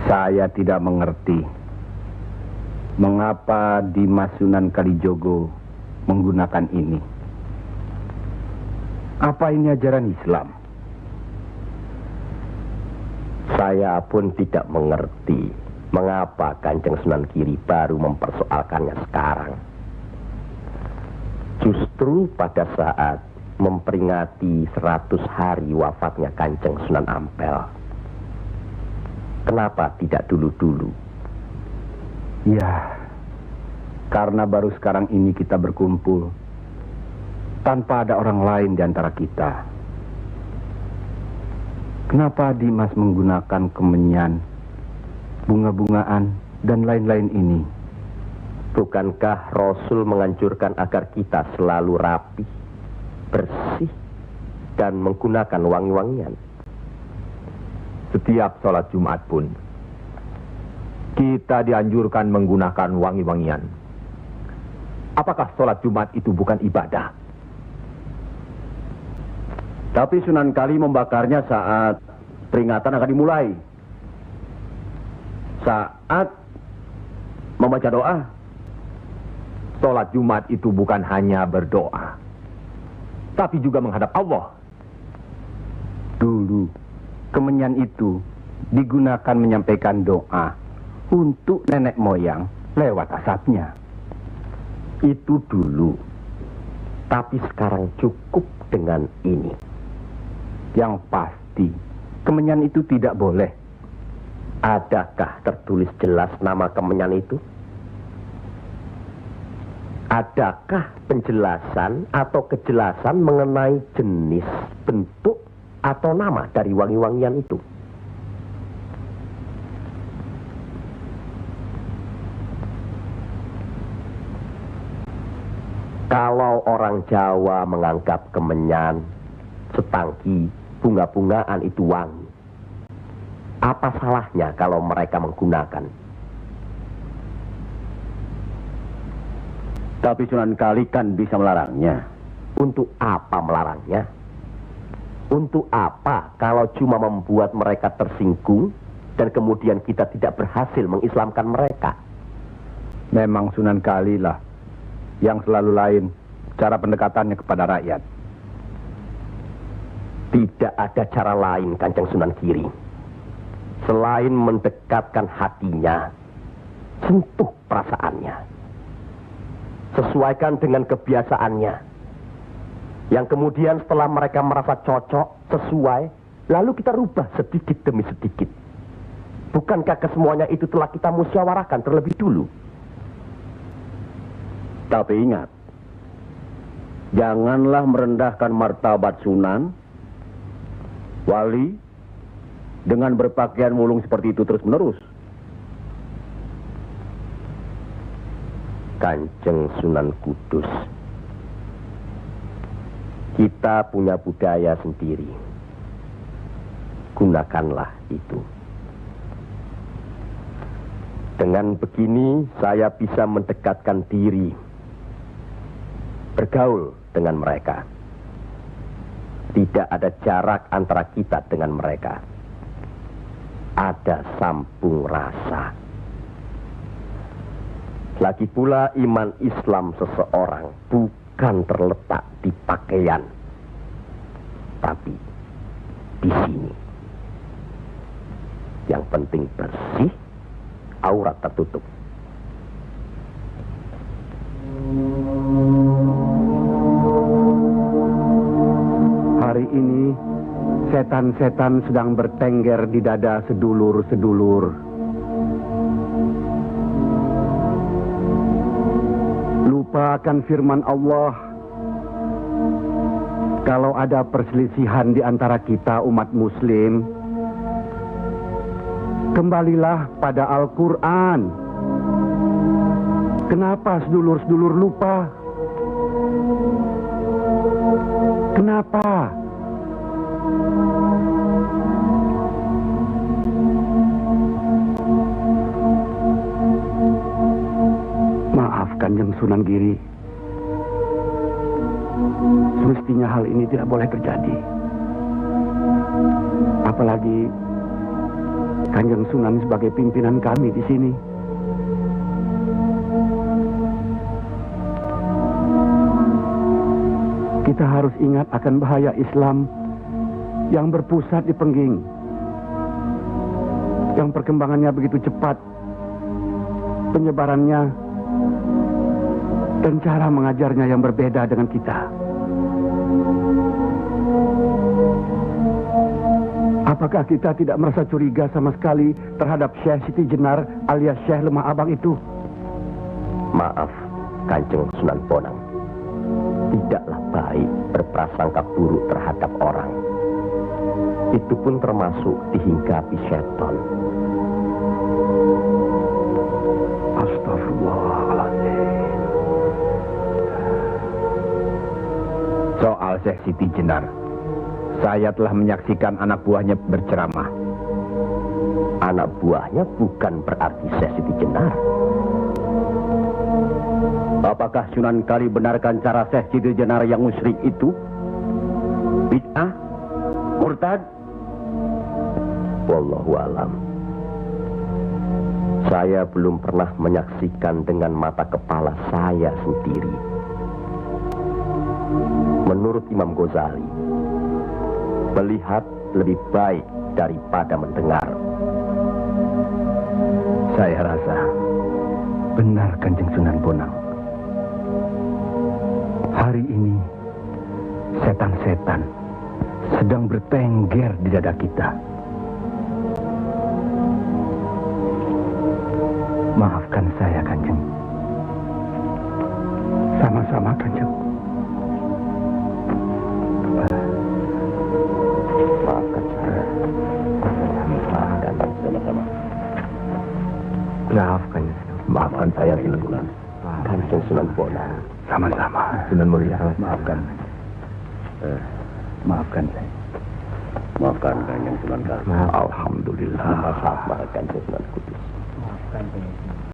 Saya tidak mengerti mengapa Dimas Sunan Kalijogo menggunakan ini. Apa ini ajaran Islam? Saya pun tidak mengerti mengapa Kanjeng Sunan Giri baru mempersoalkannya sekarang. Justru pada saat memperingati 100 hari wafatnya Kanjeng Sunan Ampel. Kenapa tidak dulu-dulu? Ya, karena baru sekarang ini kita berkumpul tanpa ada orang lain di antara kita. Kenapa Dimas menggunakan kemenyan, bunga-bungaan, dan lain-lain ini? Bukankah Rasul menganjurkan agar kita selalu rapi, bersih, dan menggunakan wangi-wangian? Setiap sholat Jumat pun kita dianjurkan menggunakan wangi-wangian. Apakah sholat Jumat itu bukan ibadah? Tapi Sunan Kali membakarnya saat peringatan akan dimulai. Saat membaca doa. Sholat Jumat itu bukan hanya berdoa, tapi juga menghadap Allah. Dulu, kemenyan itu digunakan menyampaikan doa untuk nenek moyang lewat asapnya. Itu dulu. Tapi sekarang cukup dengan ini. Yang pasti, kemenyan itu tidak boleh. Adakah tertulis jelas nama kemenyan itu? Adakah penjelasan atau kejelasan mengenai jenis, bentuk, atau nama dari wangi-wangian itu? Kalau orang Jawa menganggap kemenyan, setangki, bunga-bungaan itu wangi, apa salahnya kalau mereka menggunakan? Tapi Sunan Kali kan bisa melarangnya. Untuk apa melarangnya? Untuk apa kalau cuma membuat mereka tersinggung dan kemudian kita tidak berhasil mengislamkan mereka? Memang Sunan Kali lah yang selalu lain cara pendekatannya kepada rakyat. Tidak ada cara lain, Kanjeng Sunan Giri, selain mendekatkan hatinya, sentuh perasaannya, sesuaikan dengan kebiasaannya, yang kemudian setelah mereka merasa cocok, sesuai, lalu kita rubah sedikit demi sedikit. Bukankah kesemuanya itu telah kita musyawarahkan terlebih dulu? Tapi ingat, janganlah merendahkan martabat Sunan Wali dengan berpakaian mulung seperti itu terus-menerus. Kanjeng Sunan Kudus, kita punya budaya sendiri. Gunakanlah itu. Dengan begini saya bisa mendekatkan diri, bergaul dengan mereka. Tidak ada jarak antara kita dengan mereka. Ada sambung rasa. Lagi pula iman Islam seseorang bukan terletak di pakaian, tapi di sini. Yang penting bersih, aurat tertutup. Hari ini setan-setan sedang bertengger di dada sedulur-sedulur. Lupa akan firman Allah. Kalau ada perselisihan di antara kita umat muslim, kembalilah pada Al-Quran. Kenapa sedulur-sedulur lupa? Kenapa? Maaf Kanjeng Sunan Giri. Semestinya hal ini tidak boleh terjadi. Apalagi Kanjeng Sunan sebagai pimpinan kami di sini. Kita harus ingat akan bahaya Islam yang berpusat di Pengging, yang perkembangannya begitu cepat, penyebarannya dan cara mengajarnya yang berbeda dengan kita. Apakah kita tidak merasa curiga sama sekali terhadap Syekh Siti Jenar alias Syekh Lemah Abang itu? Maaf, Kanjeng Sunan Bonang. Tidaklah baik berprasangka buruk terhadap orang. Itu pun termasuk dihinggapi setan. Astagfirullahaladzim. Soal Syekh Siti Jenar, saya telah menyaksikan anak buahnya berceramah. Anak buahnya bukan berarti Syekh Siti Jenar. Apakah Sunan Kali benarkan cara Syekh Siti Jenar yang musyrik itu? Bid'ah? Murtad? Wallahu alam. Saya belum pernah menyaksikan dengan mata kepala saya sendiri. Menurut Imam Ghazali, melihat lebih baik daripada mendengar. Saya rasa benar Kanjeng Sunan Bonang. Hari ini setan-setan sedang bertengger di dada kita. Maafkan saya, Kanjeng. Sama-sama, Kanjeng. Maafkan saya. Maafkan sama-sama. Maafkan. Maafkan saya, Sunan. Kanjeng Sunan Bonang. Sama-sama. Sunan Muria. Maafkan. Maafkan saya. Maafkan Kanjeng Sunan Kali. Alhamdulillah. Maafkan Kanjeng Sunan Kudus. Maafkan.